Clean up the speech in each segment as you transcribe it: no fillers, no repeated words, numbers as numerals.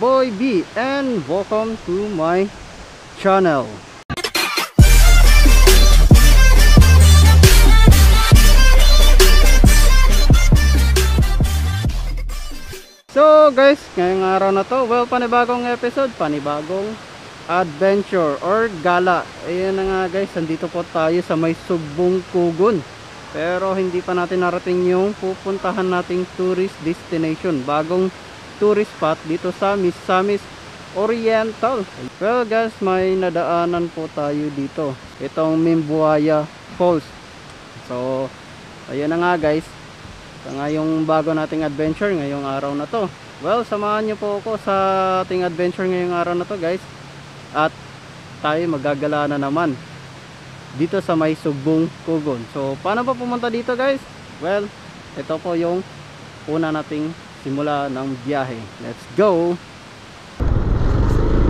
boy B and welcome to my channel. So guys, ngayong araw na to, well, panibagong episode, panibagong adventure or gala. Ayan na nga guys, nandito po tayo sa may Sugbong Kugon. Pero hindi pa natin narating yung pupuntahan nating tourist destination, bagong tourist spot dito sa Misamis Oriental. Well guys, may nadaanan po tayo dito, itong Mimbuaya Falls. So ayan na nga guys, ito nga yung bago nating adventure ngayong araw na to. Well, samahan nyo po ako sa ating adventure ngayong araw na to guys. At tayo magagala na naman dito sa may Sugbong Kugon. So paano pa pumunta dito guys? Well, ito po yung una nating simula ng biyahe. Let's go!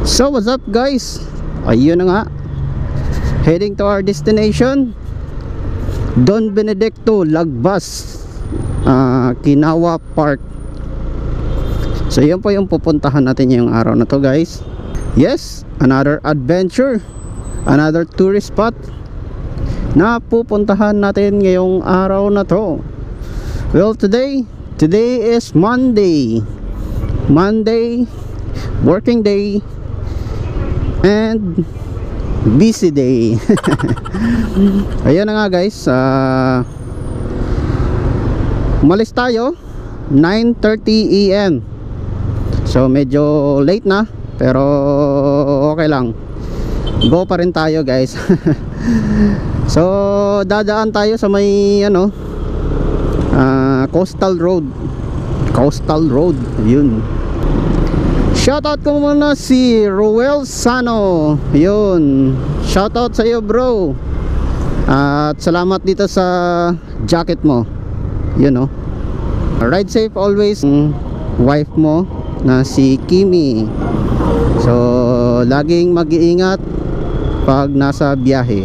So what's up guys? Ayun na nga, heading to our destination, Don Benedicto Lagbas, Kinawa Park. So yun po yung pupuntahan natin yung araw na to guys. Yes, another adventure, another tourist spot na pupuntahan natin ngayong araw na to. Well, today is Monday, working day and busy day. Ayan na nga guys, umalis tayo 9:30 AM. So medyo late na, pero okay lang, go pa rin tayo guys. So dadaan tayo sa may coastal road, yun. Shoutout ko muna si Roel Sano, yun, shoutout sa iyo bro, at salamat dito sa jacket mo, yun. Ride safe always, wife mo na si Kimi. So laging mag-iingat pag nasa biyahe.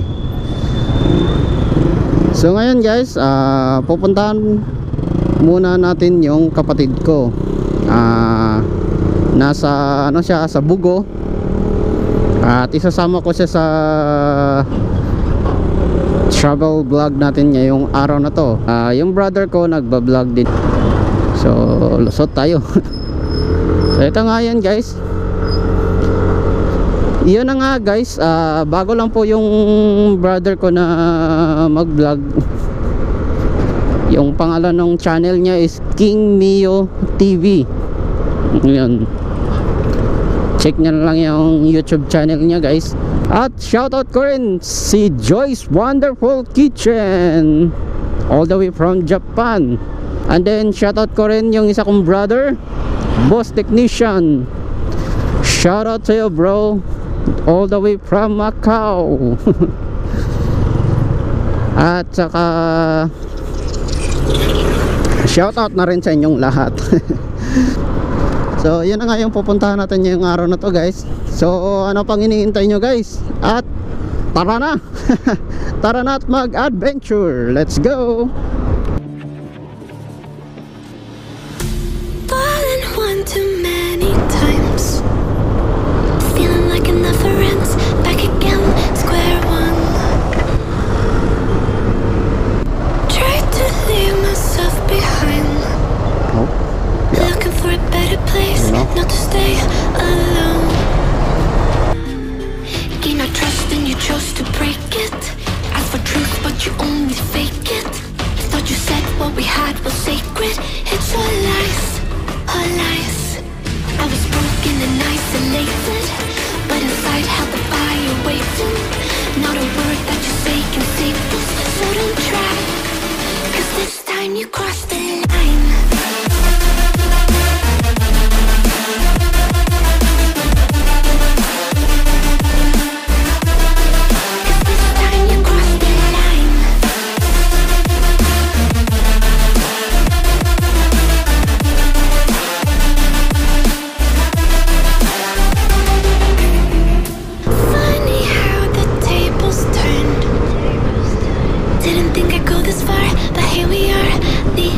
So ngayon guys, pupuntahan muna natin yung kapatid ko. Nasa siya, sa Bugo. At isasama ko siya sa travel vlog natin ngayong araw na to. Yung brother ko nagba-vlog din. So lusot tayo. So ito nga yan guys, yun na nga guys, bago lang po yung brother ko na mag vlog. Yung pangalan ng channel niya is King Mio TV. Yun, check nyo lang yung YouTube channel niya guys. At shoutout ko rin si Joyce Wonderful Kitchen, all the way from Japan. And then shoutout ko rin yung isa kong brother, Boss Technician. Shoutout to you bro, all the way from Macau. At saka shoutout na rin sa inyong lahat. So yun na nga yung pupuntahan natin ngayong araw na to guys. So ano pang iniintay nyo guys? At tara na. Tara na at mag-adventure. Let's go. Too many times, feeling like it never ends. Back again, square one. Tried to leave myself behind. Looking for a better place, not to stay alone. Gain our trust and you chose to break it. Ask for truth but you only fake it. Thought you said what we had was sacred. It's all lies, all lies. I was broken and isolated, but inside held the fire waiting. Not a word that you say can save us, so don't try, 'cause this time you crossed the line. Didn't think I'd go this far, but here we are, the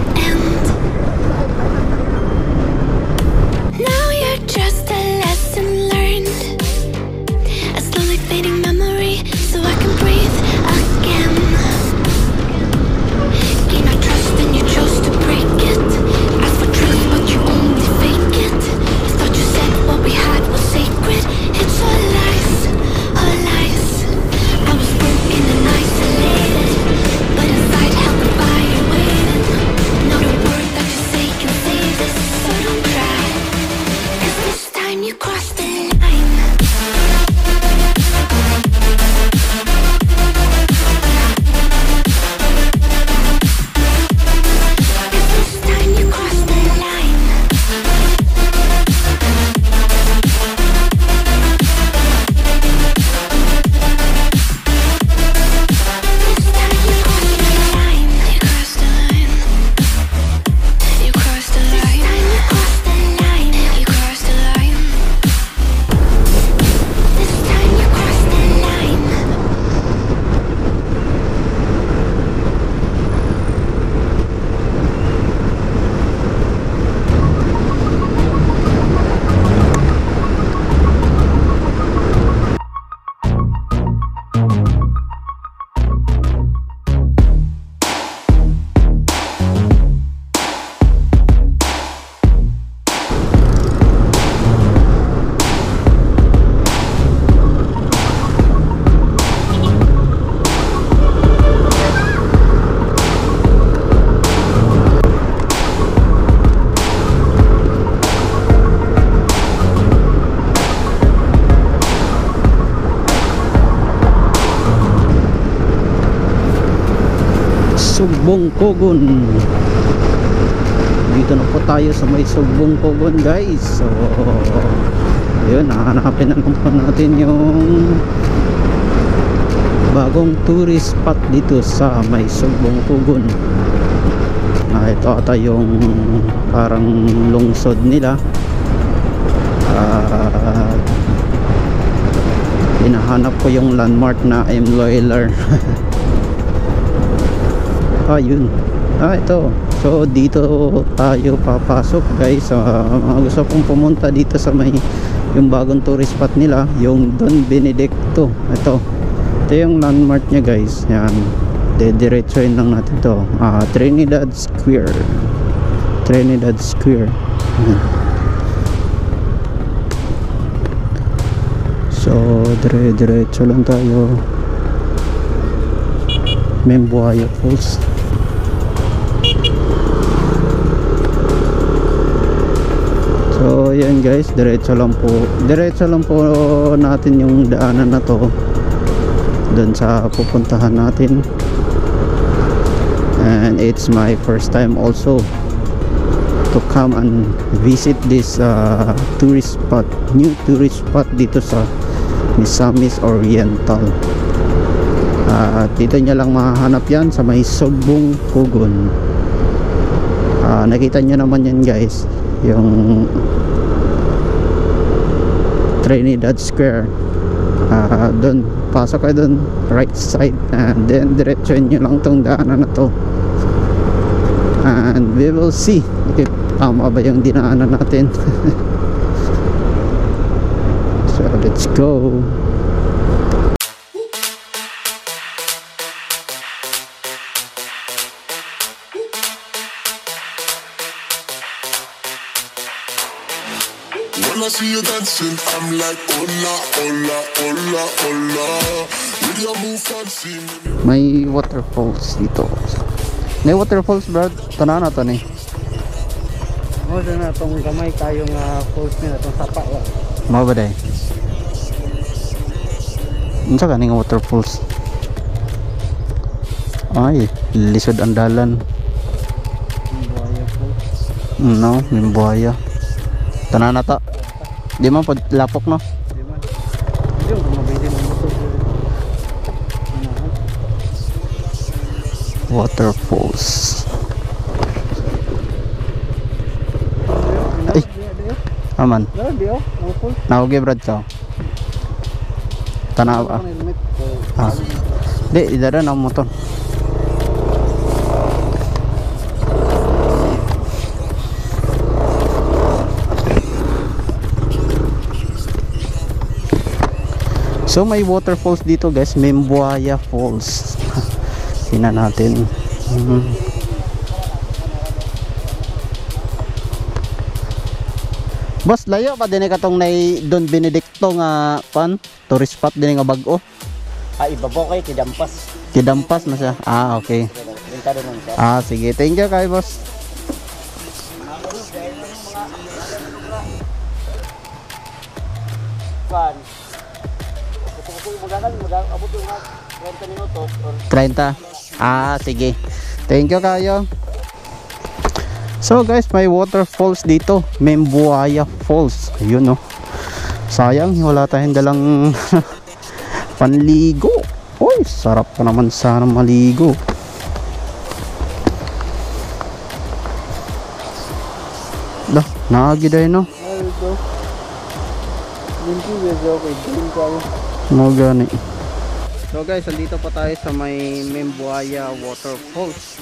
Sugbong Kogon. Dito na po tayo sa may Sugbong Kogon, guys. So ayun, hahanapin na lang po natin yung bagong tourist spot dito sa may Sugbong Kogon. Ito ata yung parang lungsod nila. Hinahanap ko yung landmark na Mloiler. Ayun. Ito. So dito tayo papasok, guys. Gusto kong pumunta dito sa may yung bagong tourist spot nila, yung Don Benedicto. Ito yung landmark nya, guys. Yan, diretsuin lang natin to. Trinidad Square. Trinidad Square. So diretso lang tayo. Membuaya Falls. So yan, guys, diretso lang po natin yung daanan na to doon sa pupuntahan natin. And it's my first time also to come and visit this tourist spot, new tourist spot dito sa Misamis Oriental. Dito nyo lang mahanap yan sa may Sugbong Kogon. Nakita nyo naman yan, guys, yung Trinidad Square. Doon, pasok kayo doon, right side, and then diretsuin nyo lang tong daanan na to, and we will see if tama ba yung dinaanan natin. So let's go. When I see you dancing, I'm like, hola, hola, hola, hola. With your move fancy. May waterfalls dito. May waterfalls, bro. Tanan na to ni. Na itong gamay tayong falls nila, itong sapa. Mao ba day? Unsa kaning waterfalls? Ay, lisod ang dalan. Membuaya Falls. No, Membuaya. Tanan na ta. Di man pod lapok, no? Di man. Hindi yung kumabili ng motor. Waterfalls. Ay. Aman. Di oh, ang falls. Naugi, brad ka. Tanawa. Di, idara na ang motor. So may waterfalls dito, guys, Membuaya Falls. Tingnan natin. Boss, layo pa din katong nay Don Benedicto nga tourist spot din nga bag-o. Ibabaw kay Kidampas. Kidampas na siya. Okay. Rentado nun siya. Sige, thank you kay boss. Pan. Mag-abot yung 30 minutos or 30. Sige. Thank you kayo. So guys, may waterfalls dito, Membuaya Falls. Ayun, no. Sayang wala tayong dalang panligo. Uy, sarap pa naman sana maligo. Dah, naagiday, no. ito. Hindi medyo okay. Din ko ako. Mo gani. So guys, andito pa tayo sa may Membuaya Waterfalls.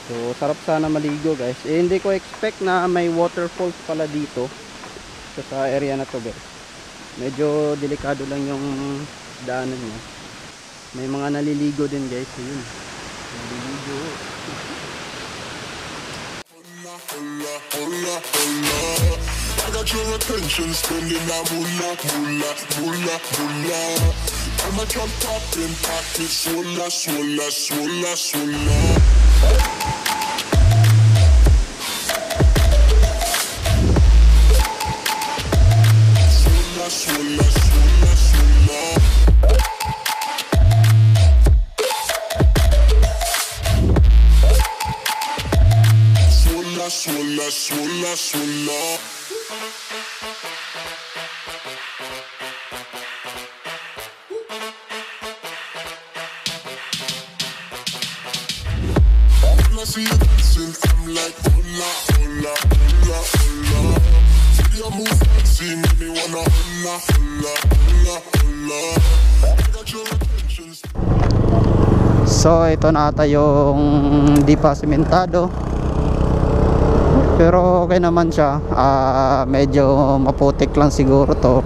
So sarap sana maligo, guys. Hindi ko expect na may waterfalls pala dito sa area na to, guys. Medyo delikado lang yung daanan niya. May mga naliligo din, guys. Ayun. Naliligo. Hola, hola, hola. I got your attention, spending that moolah, moolah, moolah, moolah. I'm a drop top in pocket, swola, swola, swola, swola. Swola, swola, swola, swola. swolla, swolla, swolla. When I see you dancing, I'm like, hola, hola, hola, hola. See you move fancy, make me wanna hola, hola, hola, hola. I got your attention. So ito na ata yung di pa simentado, pero okay naman siya. Medyo maputik lang siguro to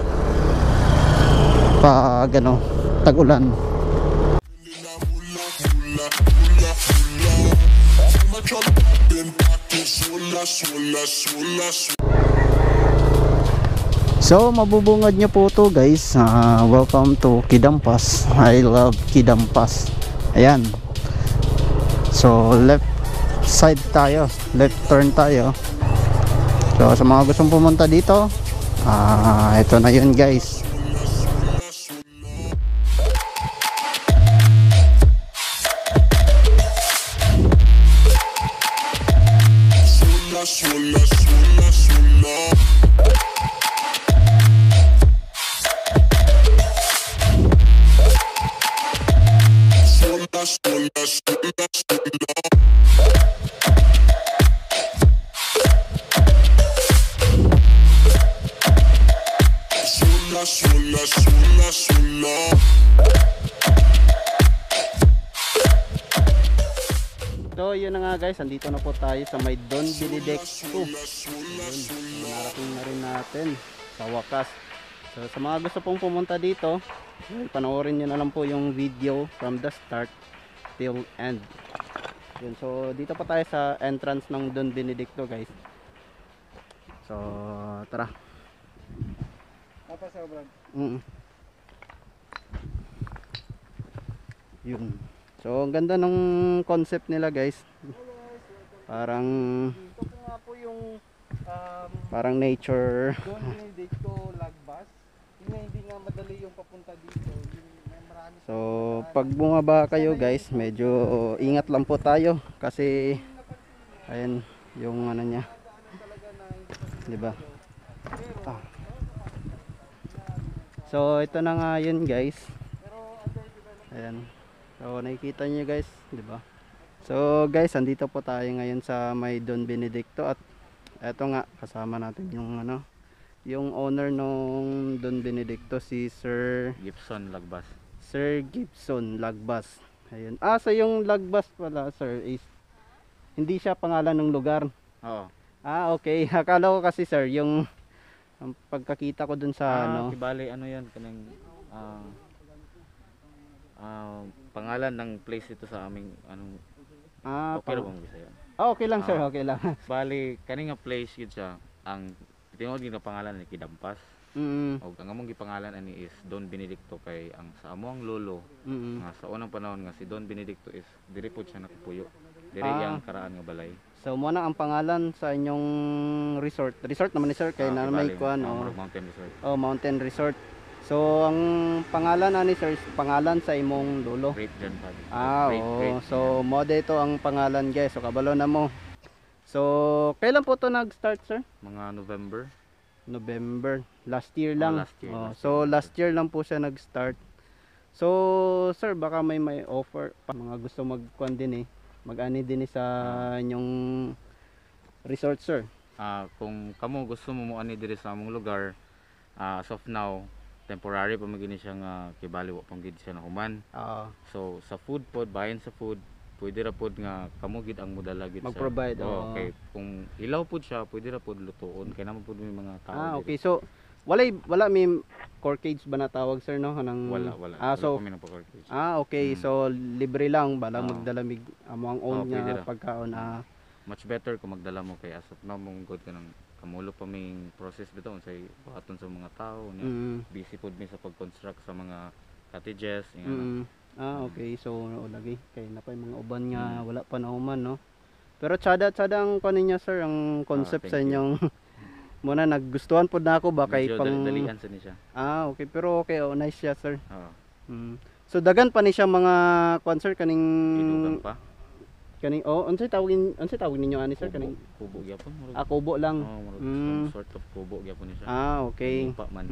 pag ano, tag-ulan. So mabubungad nyo po to guys. Welcome to Kidampas. I love Kidampas. Ayan. So left side tayo, left turn tayo. So sa mga gustong pumunta dito, ito na yun guys. Swolla, swolla, swolla. Swolla, swolla, swolla, swolla. Swolla, swolla, swolla, swolla. So yun na nga guys, andito na po tayo sa may Don Benedicto. Narating na rin natin sa wakas. So sa mga gusto pong pumunta dito, panoorin nyo na lang po yung video from the start till end. Yun, so dito pa tayo sa entrance ng Don Benedicto guys. So tara. Yun. So ang ganda ng concept nila guys. Parang Ito po nga po yung parang nature. Don Benedicto Lagbas. Hindi nga madali yung papunta dito. May marami. So pag bumaba kayo guys, medyo ingat lang po tayo kasi ayan yung ano niya. 'Di ba? So ito na nga yun guys. Ayan. So nakikita niyo guys, 'di ba? So guys, andito po tayo ngayon sa may Don Benedicto at eto nga kasama natin yung ano, yung owner nung Don Benedicto, si Sir Gibson Lagbas. Sir Gibson Lagbas. Ayun. So yung Lagbas pala sir is hindi siya pangalan ng lugar. Oo. Okay. Akala ko kasi sir yung ang pagkakita ko dun sa ano. Kibali ano yan kanang pangalan ng place ito sa aming anong okay ra bang Bisaya? Okay lang sir, okay lang. Bali kani nga place gid siya ang tinuod nga pangalan ni Kidampas. O ang among gipangalan ani is Don Benedicto kay ang sa amo ang lolo nga sa unang panahon nga si Don Benedicto is diri pod siya nakapuyo. Diri yang karaan nga balay. So mo na ang pangalan sa inyong resort. Resort naman ni sir kay na may kuan Mountain Resort. Mountain Resort. So ang pangalan ani sir is pangalan sa imong lolo. Great grandfather. Great. So mo dito ang pangalan guys. So kabalo na mo. So kailan po to nag-start sir? Mga November. Last year lang. Last year. So last year lang po siya nag-start. So sir baka may offer pa mga gusto magkuan din mag-ani din sa inyong resort sir. Kung kamo gusto mo ani diri sa among lugar, as of now temporary pa magini siya nga kibali wa pang gid siya nahuman. So sa food pod, bahin sa food, pwede ra pod nga kamo gid ang modala gid mag-provide. Okay, kung ilaw pod siya, pwede ra pod lutuon kay naman pod may mga tao. Okay. So wala may core cage ba na tawag sir no kanang Wala. So kami ng core cage. Okay. So libre lang bala magdalamig amo ang own pwede nga ra. pagkaon. Much better kung magdala mo kay as of now mong good ka ng kamulo pa may process bitaw unsay buhaton sa mga tao niya. Busy pod mi sa pag-construct sa mga cottages Okay. So lagi kay napay mga uban nga wala pa nahuman no. Pero tsada ang kunin niya sir ang concept sa inyong muna nagustuhan pod na ako ba kay medyo pang dalian sa ni siya. Okay pero okay nice siya sir. Oo. So dagan pa ni siya mga concert kaning Idugang pa. Kaning unsay tawag ninyo ani sir kaning kubo gyapon murag. kubo lang. Murag some sort of kubo gyapon ni siya. Okay. Lupa man.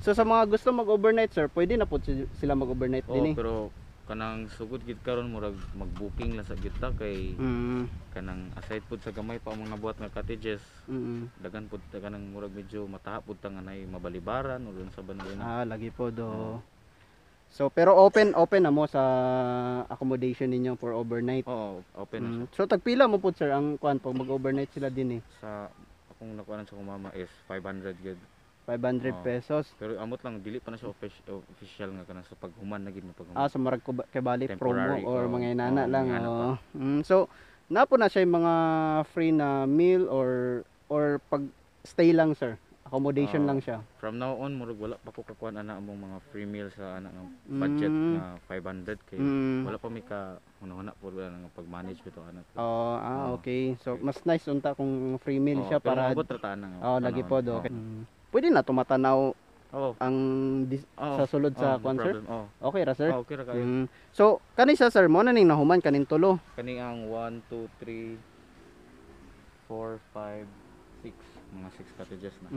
So sa mga gusto mag-overnight sir, pwede na po sila mag-overnight din eh. Pero kanang sugod gid karon murag mag-booking lang sa kita kay kanang aside pud sa gamay pa ang mga buhat nga cottages. Dagan pud kanang murag medyo mataha pud ta nga nay mabalibaran o sa banoy na. Lagi po do. So pero open na mo sa accommodation ninyo for overnight. Open na siya. So tagpila mo po sir ang kuan pag mag-overnight sila din eh. Sa akong nakuanan sa mama is 500 gid. 500 pesos. Pero amot lang dili pa na siya official nga kanang sa paghuman na gid na paghuman. Sa marag kay bali promo or mga inana lang. So napo na siya yung mga free na meal or pag stay lang sir. Accommodation lang siya. From now on murag wala pa ko kakuan ana among mga free meal sa ana nga budget nga 500 kay wala pa mi ka hunahuna po nga pag-manage bitaw ana. Okay. So mas nice unta kung free meal siya para abot ra na nga. lagi po do. Okay. Pwede na tumatanaw ang sa sulod sa kuan sir. Okay ra sir. Okay ra kayo. So kani sa sir mo na ning nahuman kaning tulo. Kani ang 1 2 3 4 5 6 mga 6 cottages na.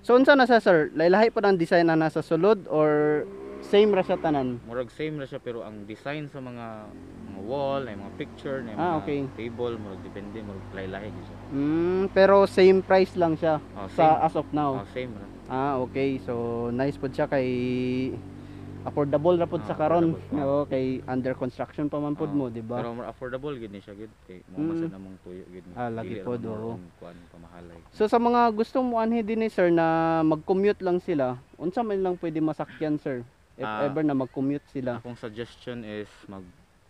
So unsa na sa sir? Lahi pa ang design na nasa sulod or same ra siya tanan? Murag same ra siya pero ang design sa mga wall, ay mga picture, ay mga table, murag depende, murag lahi-lahi siya. Pero same price lang siya sa same. as of now. Same ra. Okay. So nice pod siya kay affordable ra pod sa karon. Okay, under construction pa man pod mo, di ba? Pero more affordable gid ni siya gid kay mo masad namong tuyo gid. Lagi pod kuan pamahalay. So sa mga gusto mo anhi din ni sir na mag-commute lang sila, unsa man lang pwede masakyan sir? If ever na mag-commute sila. Akong suggestion is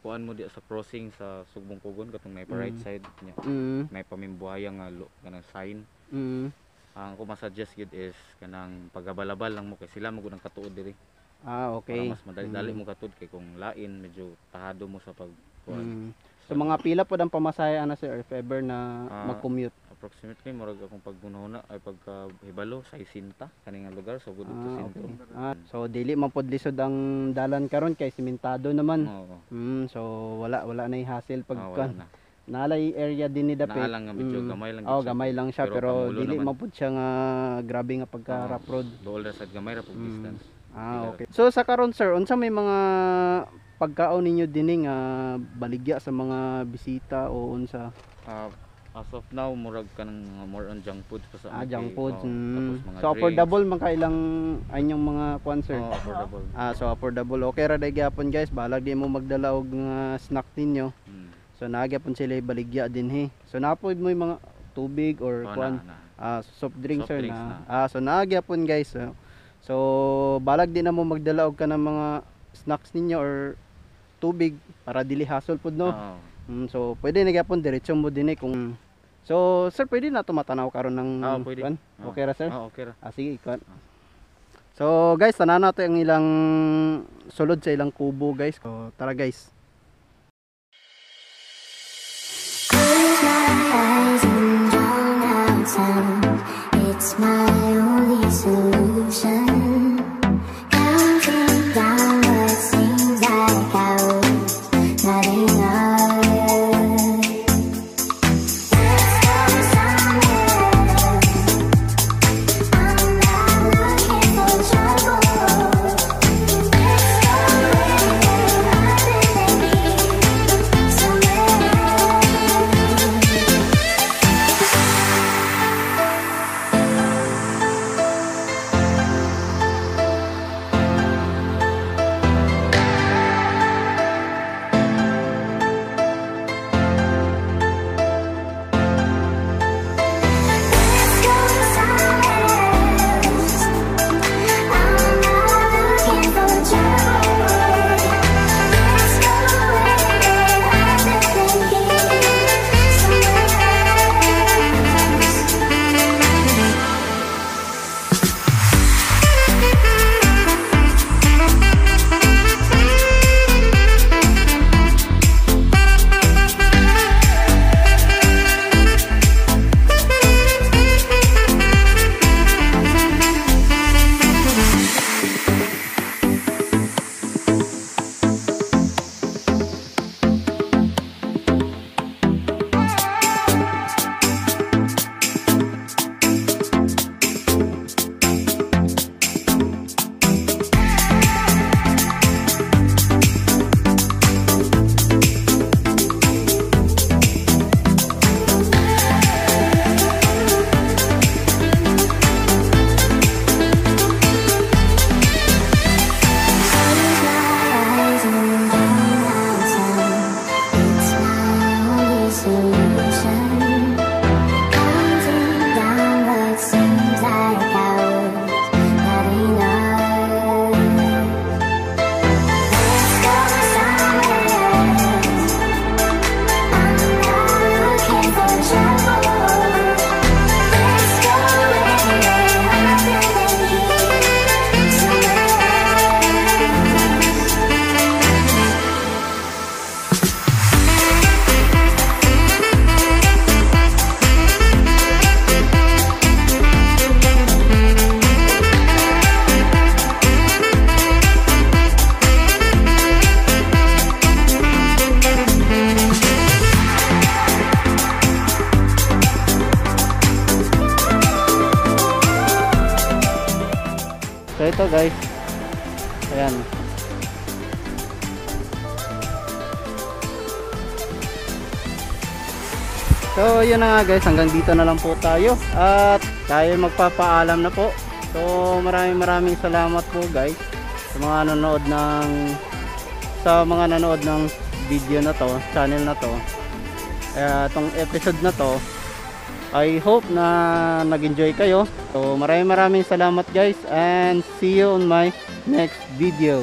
kuan mo di sa crossing sa Sugbong Kugon katong may pa right side niya. May pamimbuhaya nga kanang sign. Ang ko ma-suggest gid is kanang pagabalabal lang mo kay sila mo gud ang katuod diri. Okay. Para mas madali mo katuod kay kung lain medyo tahado mo sa pag kuan. So mga pila pod ang pamasahe ana sir if ever na mag-commute. Approximately murag akong paggunahuna ay pagkahibalo sa Isinta kaning lugar so good to sentro. So dili man pod lisod ang dalan karon kay simentado naman. So wala na hassle pag nalay area din ni dapit. Lang medyo gamay lang. Gamay lang siya pero dili man pod siya nga grabe nga pagka rough road. Dool ra sad gamay ra pug distance. Okay. So sa karon sir, unsa may mga pagkaon ninyo dinhi nga baligya sa mga bisita o unsa? As of now murag kanang more on junk food pa sa junk food. So affordable man kailang anyong mga kuan sir. Affordable. So affordable. Okay ra day gyapon guys, balag di mo magdala og snack ninyo. So nagyapon sila baligya dinhi. So napoy mo yung mga tubig or kuan soft drinks sir na. So nagyapon guys. So balag di na mo magdala og kanang mga snacks ninyo or tubig para dili hassle pud no. So pwede na gyapon diretso mo dinhi kung so sir pwede na tumatanaw karon ng kuan. Okay ra sir? Okay ra. Sige kuan. So guys, tanan nato ang ilang sulod sa ilang kubo guys. So tara guys. It's my only solution. Counting down what seems like hours, not enough. Let's go somewhere. I'm not looking for trouble. Let's go where I've been to guys. Ayan. So yun na nga guys, hanggang dito na lang po tayo at tayo magpapaalam na po. So maraming salamat po guys sa mga nanood ng video na to, channel na to. Itong episode na to, I hope na nag-enjoy kayo. So maraming salamat guys, and see you on my next video.